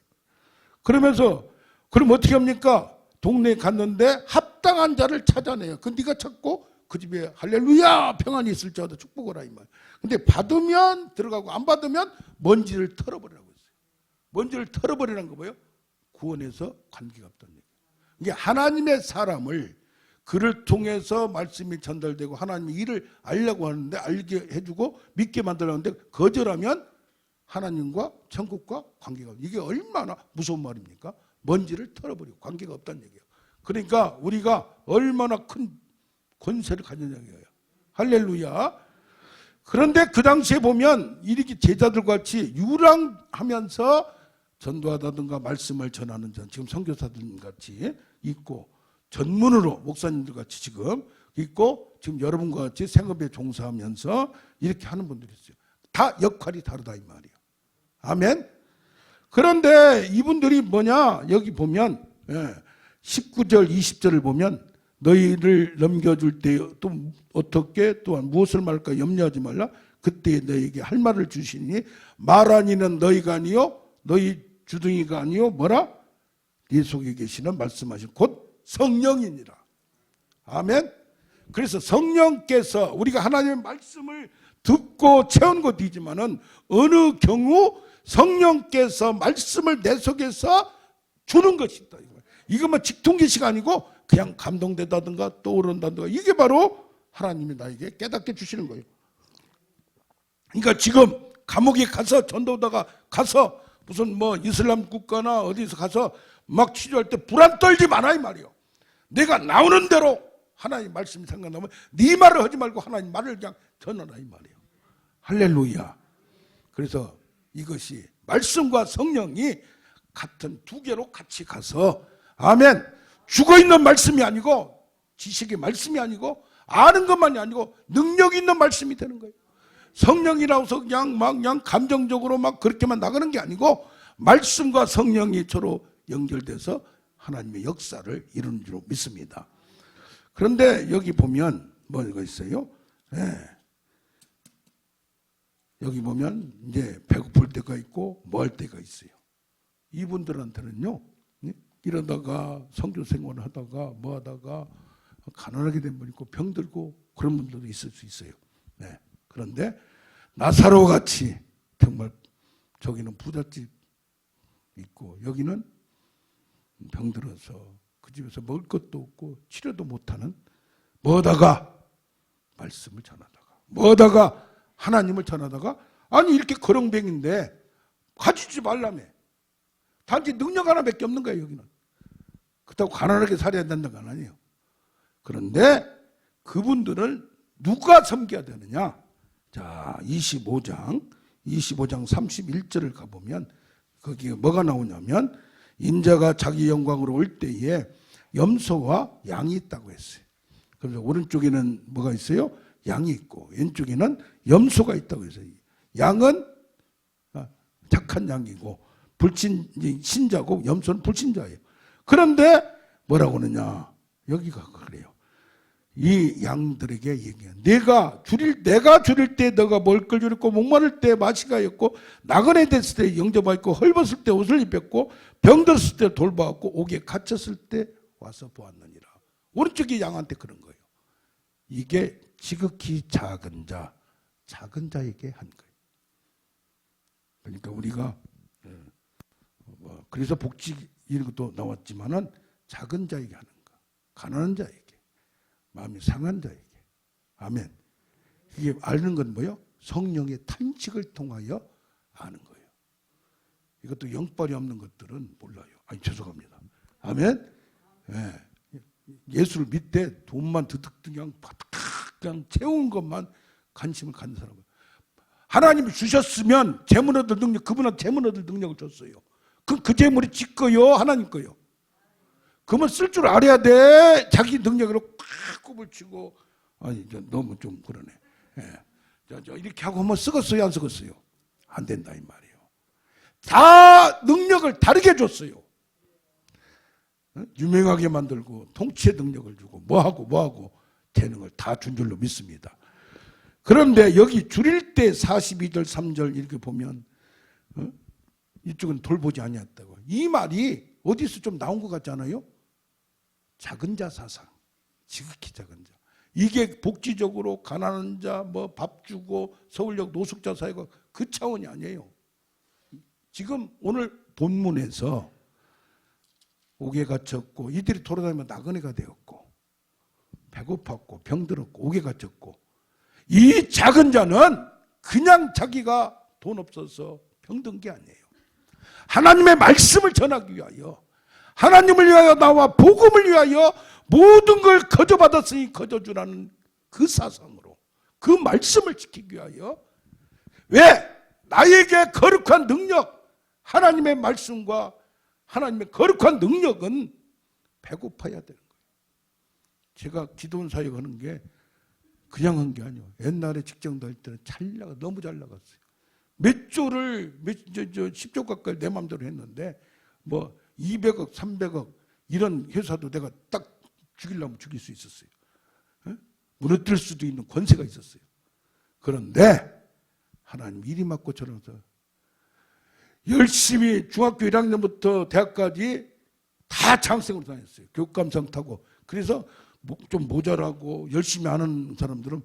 그러면서 그럼 어떻게 합니까? 동네에 갔는데 합당한 자를 찾아내요. 그 네가 찾고 그 집에 할렐루야 평안이 있을 자도 축복을 하라 이 말. 근데 받으면 들어가고 안 받으면 먼지를 털어버리라고 했어요. 먼지를 털어버리라는 거 뭐예요? 구원에서 관계가 없다는 얘기예요. 이게 하나님의 사람을 그를 통해서 말씀이 전달되고 하나님의 일을 알려고 하는데 알게 해주고 믿게 만들려는데 거절하면 하나님과 천국과 관계가 없다. 이게 얼마나 무서운 말입니까? 먼지를 털어버리고 관계가 없다는 얘기예요. 그러니까 우리가 얼마나 큰 권세를 가졌냐는 거예요. 할렐루야. 그런데 그 당시에 보면 이렇게 제자들과 같이 유랑하면서 전도하다든가 말씀을 전하는 자, 지금 선교사들 같이 있고 전문으로 목사님들 같이 지금 있고 지금 여러분과 같이 생업에 종사하면서 이렇게 하는 분들이 있어요. 다 역할이 다르다 이 말이에요. 아멘. 그런데 이분들이 뭐냐? 여기 보면 19절 20절을 보면 너희를 넘겨줄 때 또 어떻게 또한 무엇을 말할까 염려하지 말라. 그때 너희에게 할 말을 주시니 말하니는 너희가 아니요 너희 주둥이가 아니요 뭐라? 네 속에 계시는 말씀하신 곧 성령이니라. 아멘. 그래서 성령께서 우리가 하나님의 말씀을 듣고 채운 것도 있지만은 어느 경우 성령께서 말씀을 내 속에서 주는 것이다. 이것만 직통계시가 아니고 그냥 감동되다든가 떠오른다든가 이게 바로 하나님이 나에게 깨닫게 주시는 거예요. 그러니까 지금 감옥에 가서 전도다가 가서 무슨 뭐 이슬람 국가나 어디서 가서 막 치료할 때 불안 떨지 마라 이 말이에요. 내가 나오는 대로 하나님 말씀이 생각나면 네 말을 하지 말고 하나님 말을 그냥 전하라 이 말이에요. 할렐루야. 그래서 이것이 말씀과 성령이 같은 두 개로 같이 가서 아멘. 죽어있는 말씀이 아니고 지식의 말씀이 아니고 아는 것만이 아니고 능력 있는 말씀이 되는 거예요. 성령이라고 해서 그냥 감정적으로 막 그렇게만 나가는 게 아니고 말씀과 성령이 서로 연결돼서 하나님의 역사를 이루는 줄 믿습니다. 그런데 여기 보면 뭐가 있어요? 여기 보면 이제 배고플 때가 있고 뭐 할 때가 있어요. 이분들한테는요, 이러다가 성교 생활을 하다가 뭐 하다가 가난하게 된 분 있고 병들고 그런 분들도 있을 수 있어요. 네. 그런데 나사로 같이 정말 저기는 부잣집 있고 여기는 병들어서 그 집에서 먹을 것도 없고 치료도 못하는, 뭐다가 말씀을 전하다가 뭐다가 하나님을 전하다가, 아니 이렇게 거렁뱅인데 가지지 말라며. 단지 능력 하나밖에 없는 거예요. 여기는 그렇다고 가난하게 살아야 된다는 건 아니에요. 그런데 그분들을 누가 섬겨야 되느냐. 자, 25장 31절을 가보면 거기에 뭐가 나오냐면, 인자가 자기 영광으로 올 때에 염소와 양이 있다고 했어요. 그래서 오른쪽에는 뭐가 있어요? 양이 있고 왼쪽에는 염소가 있다고 했어요. 양은 착한 양이고 신자고 염소는 불신자예요. 그런데 뭐라고 하느냐, 여기가 그래요. 이 양들에게 얘기해요. 내가 줄일 때 너가 먹을 걸 줄였고, 목마를 때 마시가 였고, 나그네 됐을 때 영접하였고, 헐벗을 때 옷을 입혔고, 병들었을 때 돌보았고, 옥에 갇혔을 때 와서 보았느니라. 오른쪽이 양한테 그런 거예요. 이게 지극히 작은 자에게 한 거예요. 그러니까 우리가 그래서 복지 이런 것도 나왔지만은 작은 자에게 하는 거, 가난한 자에게, 마음이 상한 자에게. 아멘. 이게 아는 건 뭐예요? 성령의 탐식을 통하여 아는 거예요. 이것도 영빨이 없는 것들은 몰라요. 아니, 죄송합니다. 아멘. 예. 예수를 믿되 돈만 드득 그냥 채운 것만 관심을 갖는 사람은, 하나님이 주셨으면 재물 얻을 능력, 그분한테 재물 얻을 능력을 줬어요. 그 재물이 지 거요, 하나님 거요. 그러면 쓸 줄 알아야 돼. 자기 능력으로 꽉 굽을 치고, 아니 너무 좀 그러네. 예. 이렇게 하고 한번 쓰겠어요, 안 쓰겠어요? 안 된다 이 말이에요. 다 능력을 다르게 줬어요. 유명하게 만들고 통치의 능력을 주고 뭐하고 재능을 다 준 줄로 믿습니다. 그런데 여기 줄일 때 42절 3절 이렇게 보면 이쪽은 돌보지 아니었다고. 이 말이 어디서 좀 나온 것 같지 않아요? 작은 자 사상, 지극히 작은 자. 이게 복지적으로 가난한 자, 뭐 밥 주고 서울역 노숙자 사회가 그 차원이 아니에요. 지금 오늘 본문에서 옥에 갇혔고, 이들이 돌아다니면 나그네가 되었고, 배고팠고 병들었고 옥에 갇혔고, 이 작은 자는 그냥 자기가 돈 없어서 병든 게 아니에요. 하나님의 말씀을 전하기 위하여, 하나님을 위하여 나와 복음을 위하여 모든 걸 거저받았으니 거저주라는 그 사상으로, 그 말씀을 지키기 위하여, 왜? 나에게 거룩한 능력, 하나님의 말씀과 하나님의 거룩한 능력은 배고파야 되는 거예요. 제가 기도원 사역하는 게 그냥 한 게 아니에요. 옛날에 직장 다닐 때는 너무 잘 나갔어요. 몇 조를 10조 가까이 내 마음대로 했는데, 뭐 200억 300억 이런 회사도 내가 딱 죽이려면 죽일 수 있었어요. 무너뜨릴 수도 있는 권세가 있었어요. 그런데 하나님 이리 맞고 저러면서 열심히 중학교 1학년부터 대학까지 다 장학생으로 다녔어요. 교육감상 타고. 그래서 좀 모자라고 열심히 하는 사람들은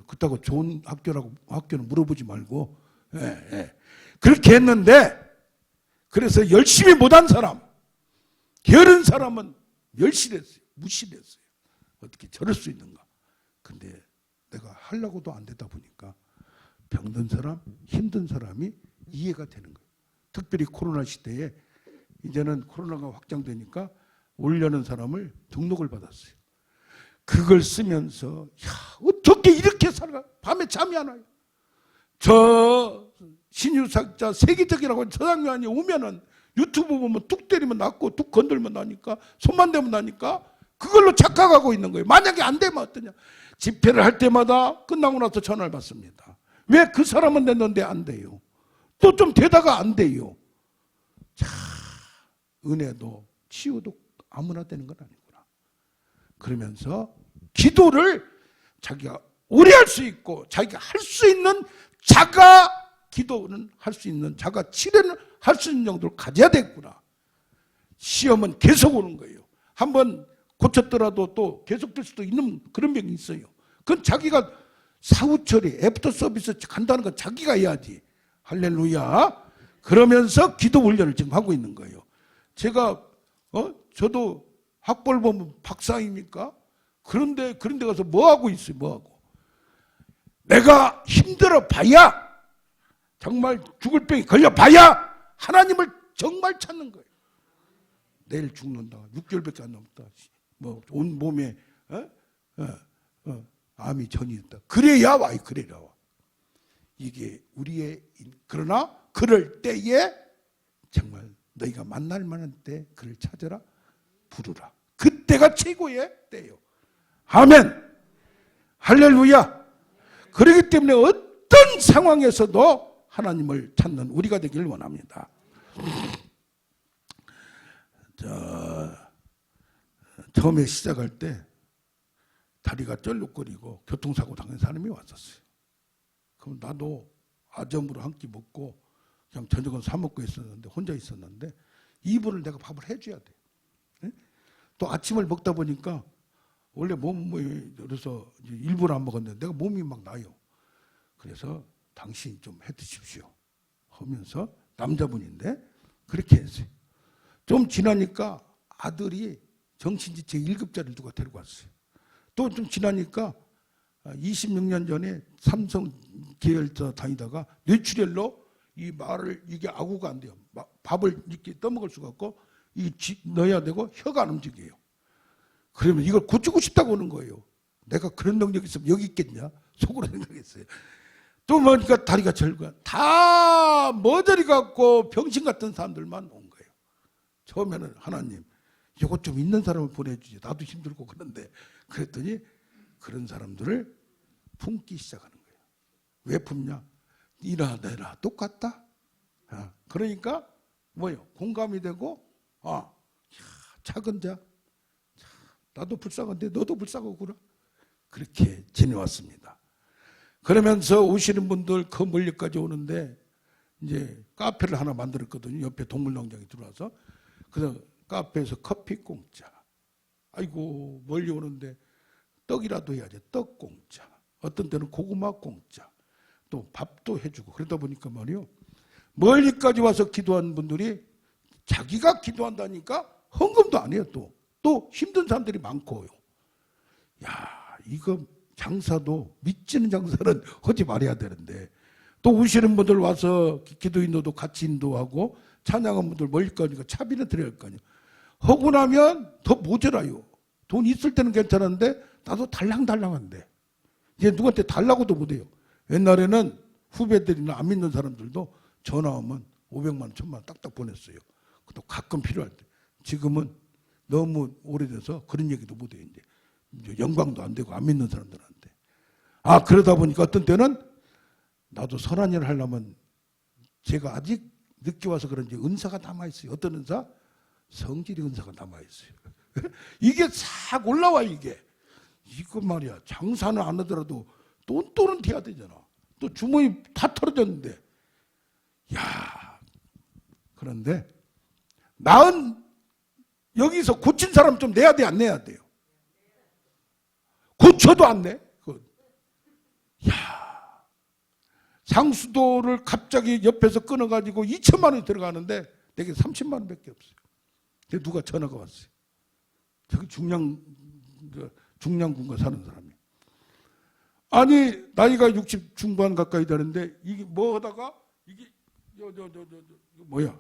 그렇다고 좋은 학교는 물어보지 말고, 그렇게 했는데, 그래서 열심히 못한 사람, 게으른 사람은 멸시했어요. 무시했어요. 어떻게 저럴 수 있는가. 근데 내가 하려고도 안 되다 보니까 병든 사람, 힘든 사람이 이해가 되는 거예요. 특별히 코로나 시대에 이제는 코로나가 확장되니까 올려는 사람을 등록을 받았어요. 그걸 쓰면서 어떻게 이렇게 살아? 밤에 잠이 안 와요. 저 신유사자 세계적이라고 하는 저장면이 오면은 유튜브 보면 뚝 때리면 낫고 뚝 건들면 나니까, 손만 대면 나니까 그걸로 착각하고 있는 거예요. 만약에 안 되면 어떠냐. 집회를 할 때마다 끝나고 나서 전화를 받습니다. 왜 그 사람은 됐는데 안 돼요? 또 좀 되다가 안 돼요. 자, 은혜도 치유도 아무나 되는 건 아니구나. 그러면서 기도를 자기가 오래 할 수 있고 자기가 할 수 있는 자가 기도는 할 수 있는 자가 치료는 할 수 있는 정도를 가져야 되겠구나. 시험은 계속 오는 거예요. 한번 고쳤더라도 또 계속될 수도 있는 그런 병이 있어요. 그건 자기가 사후 처리, 애프터 서비스 간다는 건 자기가 해야지. 할렐루야. 그러면서 기도 훈련을 지금 하고 있는 거예요. 제가 저도 학벌 보면 박사입니까? 그런데 가서 뭐 하고 있어요? 뭐 하고? 내가 힘들어 봐야, 정말 죽을 병이 걸려 봐야 하나님을 정말 찾는 거예요. 내일 죽는다. 6개월밖에 안 남았다. 뭐 온 몸에 암이 전이있다. 그래야 와. 그래야 와. 이게 우리의, 그러나 그럴 때에 정말 너희가 만날 만한 때 그를 찾아라, 부르라. 그때가 최고의 때예요. 아멘. 할렐루야. 그렇기 때문에 어떤 상황에서도 하나님을 찾는 우리가 되기를 원합니다. 처음에 시작할 때 다리가 쩔룩거리고 교통사고 당한 사람이 왔었어요. 그럼 나도 아점으로 한 끼 먹고 그냥 저녁은 사 먹고 있었는데, 혼자 있었는데 2분을 내가 밥을 해줘야 돼. 네? 또 아침을 먹다 보니까 원래 몸이, 그래서 일부러 안 먹었는데 내가 몸이 막 나요. 그래서 당신 좀 해 드십시오 하면서, 남자분인데 그렇게 했어요. 좀 지나니까 아들이 정신지체 1급자를 누가 데리고 왔어요. 또 좀 지나니까 26년 전에 삼성 계열사 다니다가 뇌출혈로 이 말을, 이게 아구가 안 돼요. 밥을 이렇게 떠먹을 수가 없고 넣어야 되고 혀가 안 움직여요. 그러면 이걸 고치고 싶다고 하는 거예요. 내가 그런 능력이 있으면 여기 있겠냐? 속으로 생각했어요. 또 보니까 다리가 절거야. 다 머저리 갖고 병신 같은 사람들만 온 거예요. 처음에는 하나님, 이것 좀 있는 사람을 보내주지. 나도 힘들고 그런데. 그랬더니 그런 사람들을 품기 시작하는 거예요. 왜 품냐? 이나 내나 똑같다. 그러니까 뭐예요? 공감이 되고, 작은 자, 나도 불쌍한데 너도 불쌍하구나. 그렇게 지내왔습니다. 그러면서 오시는 분들 그 멀리까지 오는데 이제 카페를 하나 만들었거든요. 옆에 동물농장이 들어와서. 그래서 카페에서 커피 공짜. 아이고 멀리 오는데 떡이라도 해야지. 떡 공짜. 어떤 때는 고구마 공짜. 또 밥도 해주고. 그러다 보니까 말이요, 멀리까지 와서 기도한 분들이 자기가 기도한다니까 헌금도 안 해요. 또 힘든 사람들이 많고요. 야, 이거 장사도, 믿지는 장사는 하지 말아야 되는데, 또 오시는 분들 와서 기도 인도도 같이 인도하고, 찬양한 분들 멀리까지 오니까 차비는 드려야 할 거 아니에요. 하고 나면 더 모자라요. 돈 있을 때는 괜찮은데 나도 달랑달랑한데 이제 누구한테 달라고도 못해요. 옛날에는 후배들이나 안 믿는 사람들도 전화 오면 500만 원, 1000만 원 딱딱 보냈어요. 또 가끔 필요할 때. 지금은 너무 오래돼서 그런 얘기도 못해요. 이제 영광도 안 되고 안 믿는 사람들한테. 그러다 보니까 어떤 때는 나도 선한 일을 하려면, 제가 아직 늦게 와서 그런지 은사가 남아있어요. 어떤 은사? 성질의 은사가 남아있어요. 이게 싹 올라와. 이거 말이야, 장사는 안 하더라도 돈은 돼야 되잖아. 또 주머니 다 털어졌는데, 그런데 여기서 고친 사람 좀 내야 돼, 안 내야 돼요? 고쳐도 안 내. 상수도를 갑자기 옆에서 끊어가지고 2천만 원이 들어가는데 내게 30만 원밖에 없어요. 근데 누가 전화가 왔어요. 저기 중량군가 사는 사람이. 아니 나이가 60 중반 가까이 되는데 이게 뭐 하다가 이게 뭐야?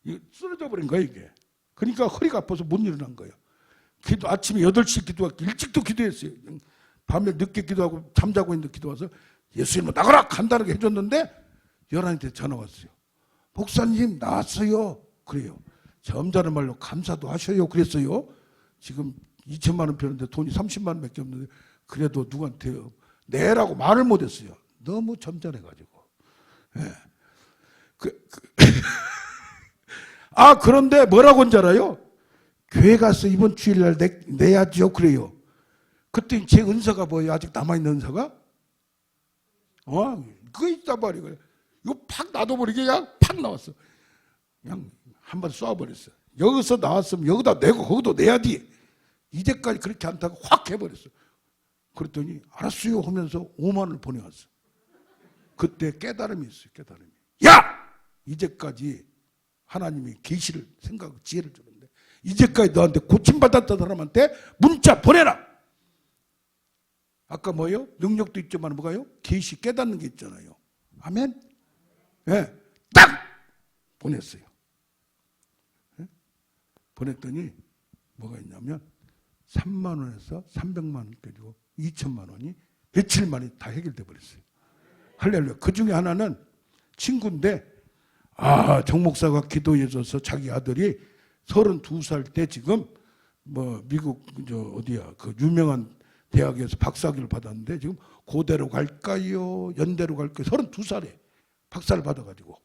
이게 쓰러져 버린 거야 이게. 그러니까 허리가 아파서 못 일어난 거예요. 아침에 8시 기도하고 일찍도 기도했어요. 밤에 늦게 기도하고 잠자고 있는데 기도와서 예수님 나가라 간단하게 해줬는데 11시에 전화 왔어요. 목사님 나왔어요. 그래요. 점잖은 말로 감사도 하셔요. 그랬어요. 지금 2천만 원 필요한데 돈이 30만 원밖에 없는데 그래도 누구한테 내라고 말을 못했어요. 너무 점잖해가지고. 그런데 뭐라고 한줄 알아요? 교회 가서 이번 주일날 내야죠. 그래요. 그때 제 은사가 뭐예요? 아직 남아있는 은사가? 그거 있단 말이에요. 이거 팍 놔둬버리게 그냥 팍 나왔어. 그냥 한 번 쏴버렸어. 여기서 나왔으면 여기다 내고 거기도 내야지. 이제까지 그렇게 한다고 확 해버렸어. 그랬더니 알았어요 하면서 5만 원을 보내왔어. 그때 깨달음이 있어요. 깨달음이. 야! 이제까지 하나님이 계시를 생각하고 지혜를 주는데 이제까지 너한테 고침받았던 사람한테 문자 보내라. 아까 뭐예요? 능력도 있지만 뭐가요? 계시 깨닫는 게 있잖아요. 아멘? 네, 딱 보냈어요. 네? 보냈더니 뭐가 있냐면 3만 원에서 300만 원까지고 2천만 원이 며칠 만에 다 해결돼 버렸어요. 할렐루야. 그 중에 하나는 친구인데 정 목사가 기도해줘서 자기 아들이 32살 때 지금 뭐 미국 어디야 그 유명한 대학에서 박사학위를 받았는데 지금 고대로 갈까요? 연대로 갈까요? 32살에 박사를 받아가지고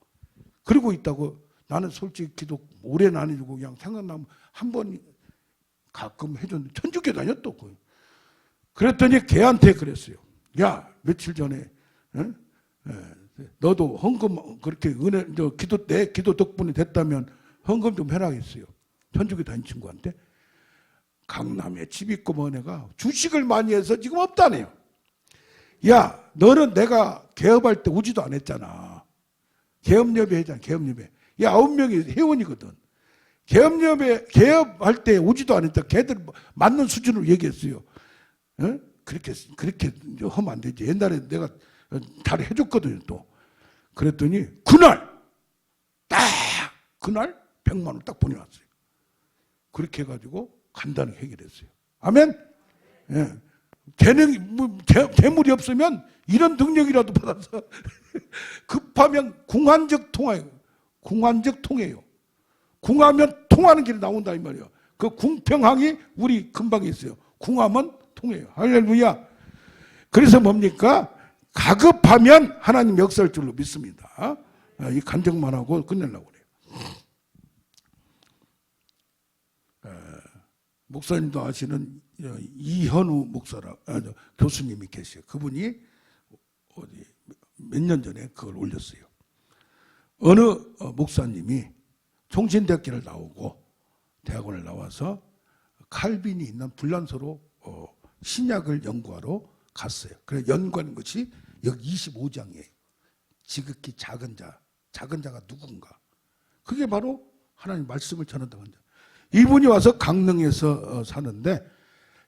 그러고 있다고. 나는 솔직히 기도 오래는 안 해주고 그냥 생각나면 한 번 가끔 해줬는데 천주교 다녔또. 그랬더니 걔한테 그랬어요. 야, 며칠 전에 너도 헌금 그렇게 내 기도 덕분에 됐다면 헌금 좀 해라 했어요. 천주교 다닌 친구한테. 강남에 집 있고 뭐 내가 주식을 많이 해서 지금 없다네요. 야, 너는 내가 개업할 때 오지도 안 했잖아. 개업협회 했잖아. 개업협회. 야, 9명이 회원이거든. 개업할 때 오지도 안 했다. 걔들 맞는 수준으로 얘기했어요. 그렇게 하면 안 되지. 옛날에 내가 잘 해줬거든요, 또. 그랬더니 그날 100만 원 딱 보내왔어요. 그렇게 해가지고 간단히 해결했어요. 아멘? 예. 재물이 없으면 이런 능력이라도 받아서 급하면 궁한적 통화예요. 궁한적 통해요. 궁하면 통하는 길이 나온다 이 말이에요. 그 궁평항이 우리 근방에 있어요. 궁하면 통해요. 할렐루야. 그래서 뭡니까? 가급하면 하나님 역사할 줄로 믿습니다. 이 간증만 하고 끝내려고 그래요. 목사님도 아시는 이현우 교수님이 계세요. 그분이 몇 년 전에 그걸 올렸어요. 어느 목사님이 총신대학교를 나오고 대학원을 나와서 칼빈이 있는 불란서로 신약을 연구하러 갔어요. 그래서 연구하는 것이 여기 25장이에요. 지극히 작은 자가 누군가. 그게 바로 하나님 말씀을 전한다는 자. 이분이 와서 강릉에서 사는데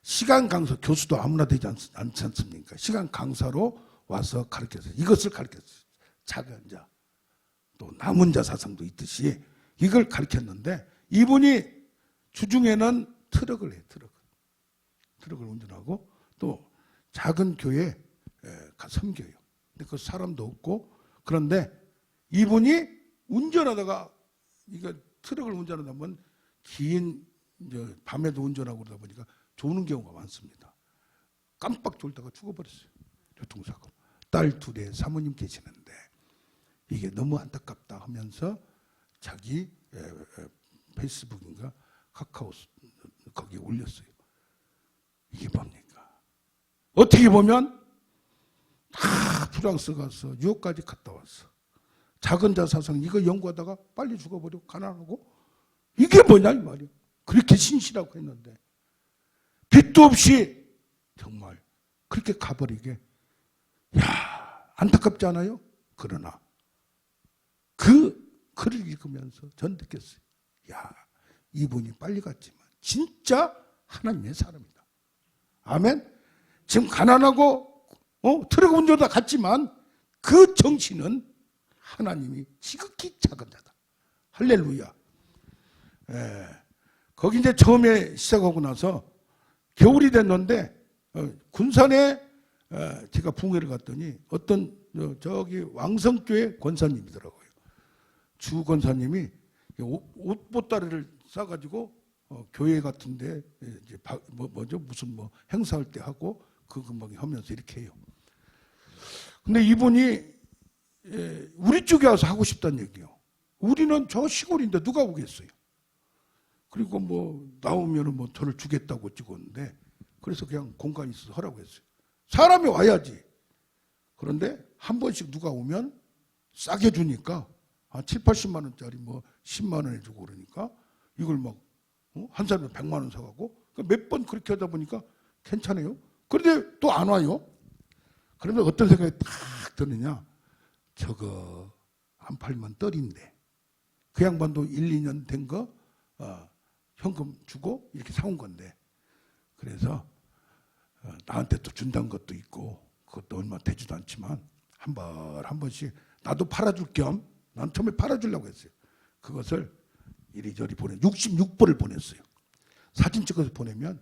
시간 강사, 교수도 아무나 되지 않지 않습니까? 시간 강사로 와서 가르쳤어요. 이것을 가르쳤어요. 작은 자, 또 남은 자 사상도 있듯이 이걸 가르쳤는데 이분이 주중에는 트럭을 해요. 트럭을 운전하고 또 작은 교회에 가서 섬겨요. 근데 그 사람도 없고 그런데 이분이 운전하다가 이거 트럭을 운전하다 보면 긴 밤에도 운전하고 그러다 보니까 조는 경우가 많습니다. 깜빡 졸다가 죽어버렸어요. 교통사고. 딸 둘에 사모님 계시는데 이게 너무 안타깝다 하면서 자기 페이스북인가 카카오 거기에 올렸어요. 이게 뭡니까? 어떻게 보면 다 프랑스 가서 유럽까지 갔다 왔어. 작은 자 사상 이거 연구하다가 빨리 죽어버리고 가난하고 이게 뭐냐 이 말이야. 그렇게 신실하고 했는데 빚도 없이 정말 그렇게 가버리게. 야, 안타깝지 않아요? 그러나 그 글을 읽으면서 전 느꼈어요. 야, 이분이 빨리 갔지만 진짜 하나님의 사람이다. 아멘. 지금 가난하고 트럭 운전하다 갔지만 그 정신은 하나님이 지극히 작은 자다. 할렐루야. 거기 이제 처음에 시작하고 나서 겨울이 됐는데 군산에 제가 붕괴를 갔더니 어떤 저기 왕성교회 권사님이더라고요. 주 권사님이 옷 보따리를 싸가지고 교회 같은데 이제 무슨 행사할 때 하고 그 금방 하면서 이렇게 해요. 근데 이분이 우리 쪽에 와서 하고 싶다는 얘기요. 우리는 저 시골인데 누가 오겠어요. 그리고 나오면은 저를 주겠다고 찍었는데 그래서 그냥 공간이 있어서 하라고 했어요. 사람이 와야지. 그런데 한 번씩 누가 오면 싸게 주니까 한 7, 80만 원짜리 뭐 10만 원에 주고 그러니까 이걸 막 한 사람에 100만 원 사가고 몇 번 그렇게 하다 보니까 괜찮아요. 그런데 또 안 와요. 그러면 어떤 생각이 딱 드느냐. 저거 안 팔면 떨인데 그 양반도 1, 2년 된 거 현금 주고 이렇게 사온 건데 그래서 나한테 또 준다는 것도 있고 그것도 얼마 되지도 않지만 한 번씩 나도 팔아줄 겸 난 처음에 팔아주려고 했어요. 그것을 이리저리 66벌을 보냈어요. 사진 찍어서 보내면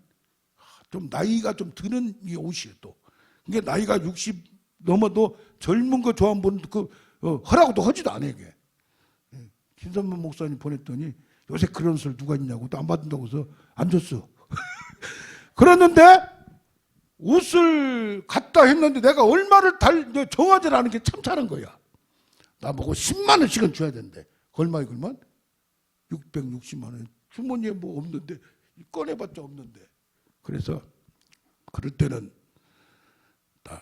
좀 나이가 좀 드는 이 옷이에요. 또 이게 나이가 60 넘어도 젊은 거 좋아하는 분은 허라고도 하지도 않아요. 이게. 김선만 목사님 보냈더니 요새 그런 소리 누가 있냐고 또 안 받는다고 해서 안 줬어. 그랬는데 옷을 갖다 했는데 내가 얼마를 정하지 않은 게 참 잘한 거야. 나보고 10만 원씩은 줘야 된대. 얼마에 그러면? 660만 원. 주머니에 뭐 없는데 꺼내봤자 없는데. 그래서 그럴 때는 나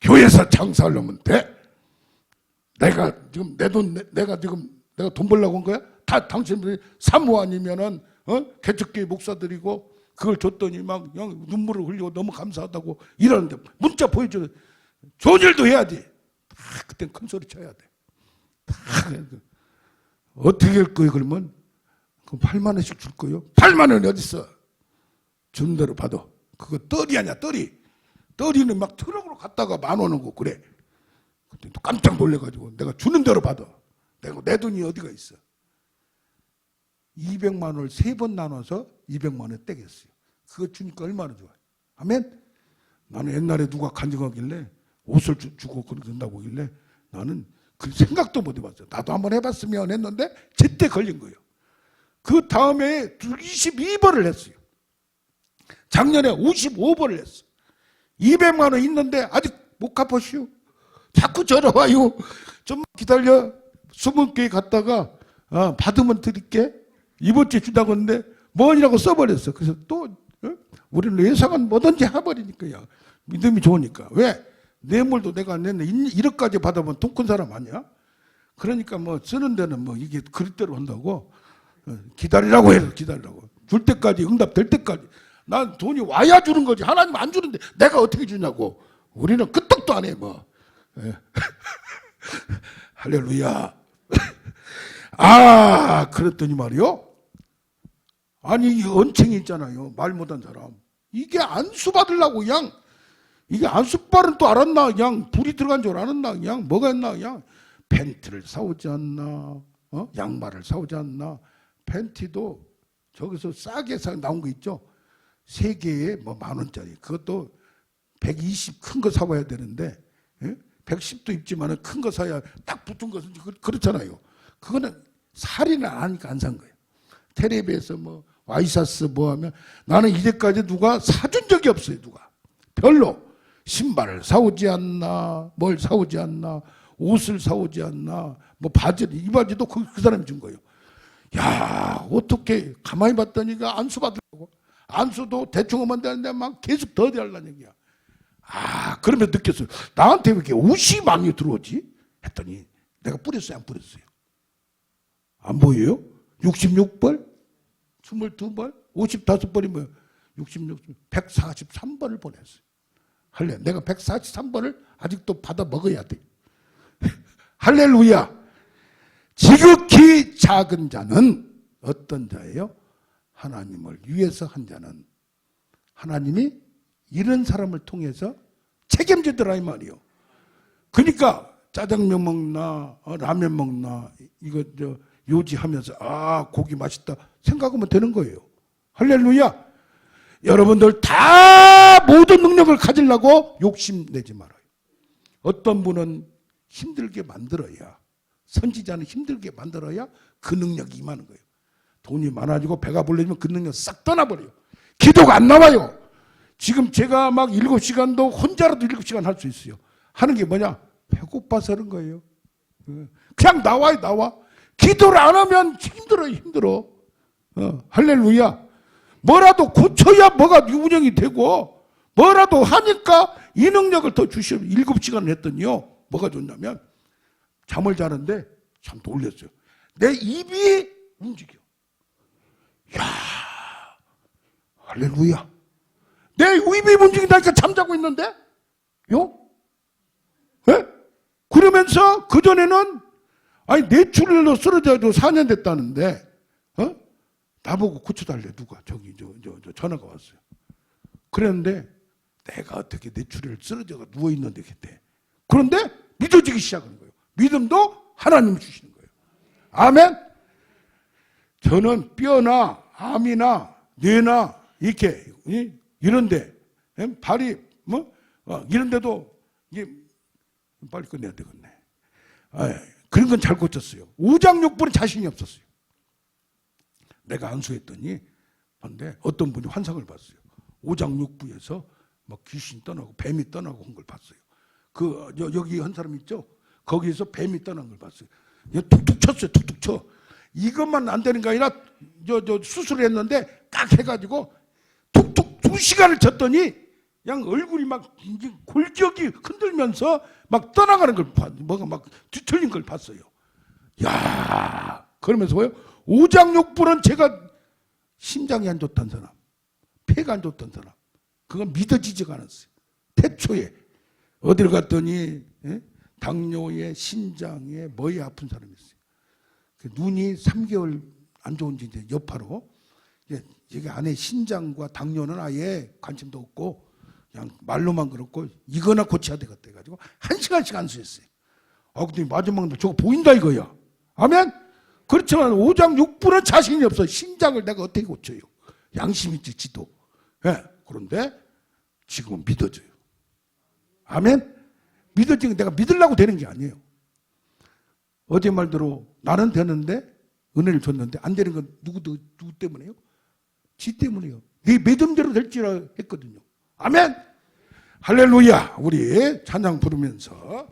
교회에서 장사하려면 돼. 내가 지금 내가 돈 벌려고 한 거야? 다 당신들이 사모 아니면은 개척교회 목사들이고 그걸 줬더니 막 눈물을 흘리고 너무 감사하다고 이러는데 문자 보여줘. 좋은 일도 해야지. 그땐 큰 소리 쳐야 돼. 어떻게 할 거예요 그러면? 그럼 8만 원씩 줄 거예요? 8만 원이 어딨어? 주는 대로 받아. 그거 떨이 아니야 떨이. 떨이는 막 트럭으로 갔다가 10,000원 오고 그래. 그때 또 깜짝 놀래가지고 내가 주는 대로 받아. 내 돈이 어디가 있어? 200만 원을 3번 나눠서 200만 원 떼겠어요. 그거 주니까 얼마나 좋아요. 아멘? 나는 옛날에 누가 간증하길래 옷을 주고 그런다고 하길래 나는 그 생각도 못 해봤어요. 나도 한번 해봤으면 했는데 제때 걸린 거예요. 그 다음에 22번을 했어요. 작년에 55번을 했어. 200만 원 있는데 아직 못 갚았슈. 자꾸 전화와요. 좀 기다려. 20개 갔다가 받으면 드릴게. 이번 주에 준다고 했는데 뭐냐고 써버렸어. 그래서 또 우리는 예상은 뭐든지 해버리니까요. 믿음이 좋으니까. 왜? 뇌물도 내가 냈네. 1억까지 받아보면 돈 큰 사람 아니야? 그러니까 뭐 쓰는 데는 뭐 이게 그릇대로 한다고 기다리라고 해서 기다리라고. 줄 때까지 응답될 때까지. 난 돈이 와야 주는 거지. 하나님 안 주는데 내가 어떻게 주냐고. 우리는 끄떡도 안 해 뭐. 할렐루야. 그랬더니 말이요. 아니 이 언챙이 있잖아요. 말 못한 사람. 이게 안수 받으려고 그냥. 이게 안수빨은 또 알았나? 그냥 불이 들어간 줄 알았나? 그냥 뭐가 있나? 그냥 팬티를 사오지 않나? 양말을 사오지 않나? 팬티도 저기서 싸게 나온 거 있죠? 3개에 뭐 10,000원짜리. 그것도 120 큰 거 사와야 되는데 110도 입지만 큰 거 사야 딱 붙은 것은 그렇잖아요. 그거는 살이는 안 하니까 안 산 거예요. 텔레비에서 뭐 와이셔츠 뭐 하면 나는 이제까지 누가 사준 적이 없어요. 누가. 별로. 신발을 사오지 않나, 뭘 사오지 않나, 옷을 사오지 않나, 뭐 바지를, 이 바지도 그 사람이 준 거예요. 야, 어떻게 가만히 봤더니가 안수 받으려고. 안수도 대충 하면 되는데 막 계속 더 달라는 얘기야. 그러면 느꼈어요. 나한테 왜 이렇게 옷이 많이 들어오지? 했더니 내가 뿌렸어요, 안 뿌렸어요? 안 보여요? 66벌? 22벌? 55벌이 뭐예요? 143벌을 보냈어요. 할렐. 내가 143번을 아직도 받아 먹어야 돼. 할렐루야. 지극히 작은 자는 어떤 자예요? 하나님을 위해서 한 자는 하나님이 이런 사람을 통해서 책임지더라 이 말이요. 그러니까 짜장면 먹나 라면 먹나 이거 요지하면서 고기 맛있다 생각하면 되는 거예요. 할렐루야. 여러분들 다 모든 능력을 가지려고 욕심내지 말아요. 어떤 분은 힘들게 만들어야, 선지자는 힘들게 만들어야 그 능력이 임하는 거예요. 돈이 많아지고 배가 불러지면 그 능력 싹 떠나버려요. 기도가 안 나와요. 지금 제가 막 7시간도 혼자라도 7시간 할 수 있어요. 하는 게 뭐냐? 배고파서 그런 거예요. 그냥 나와요, 나와. 기도를 안 하면 힘들어요, 힘들어. 할렐루야. 뭐라도 고쳐야 뭐가 운영이 되고 뭐라도 하니까 이 능력을 더 주시오. 7시간을 했더니요. 뭐가 좋냐면 잠을 자는데 참 놀랐어요. 내 입이 움직여. 야, 할렐루야. 내 입이 움직인다니까 잠자고 있는데? 요? 예? 그러면서 그전에는 아니 뇌출혈로 쓰러져도 4년 됐다는데 나보고 고쳐달래. 누가 저기 저 전화가 왔어요. 그랬는데 내가 어떻게 뇌출혈 쓰러져가 누워있는데 그때. 그런데 믿어지기 시작하는 거예요. 믿음도 하나님이 주시는 거예요. 아멘. 저는 뼈나 암이나 뇌나 이렇게 이런데 발이 이런데도 이게 빨리 끝내야 되겠네. 그런 건 잘 고쳤어요. 오장육부는 자신이 없었어요. 내가 안수했더니 근데 어떤 분이 환상을 봤어요. 오장육부에서 막 귀신 떠나고 뱀이 떠나고 한 걸 봤어요. 여기 한 사람 있죠? 거기에서 뱀이 떠난 걸 봤어요. 툭툭 쳤어요. 툭툭 쳐. 이것만 안 되는 게 아니라 수술을 했는데 딱 해가지고 툭툭 2시간을 쳤더니 그냥 얼굴이 막 골격이 흔들면서 막 떠나가는 걸 뭐가 막 뒤틀린 걸 봤어요. 야, 그러면서 뭐요? 오장육부는 제가 심장이 안 좋다는 사람, 폐가 안 좋다는 사람, 그건 믿어지지가 않았어요. 태초에 어디를 갔더니 당뇨에 신장에 뭐에 아픈 사람이 있어요. 눈이 3개월 안 좋은지 이제 여파로 여기 안에 신장과 당뇨는 아예 관심도 없고 그냥 말로만 그렇고 이거나 고쳐야 되겠다 해가지고 1시간씩 안수했어요. 근데 마지막에 저거 보인다 이거야. 아멘? 그렇지만 오장육부는 자신이 없어. 신장을 내가 어떻게 고쳐요? 양심 있지 지도. 그런데 지금은 믿어져요. 아멘? 믿어지는 내가 믿으려고 되는 게 아니에요. 어제 말대로 나는 되는데 은혜를 줬는데 안 되는 건 누구 때문에요? 지 때문에요. 네 믿음대로 될지라 했거든요. 아멘. 할렐루야. 우리 찬양 부르면서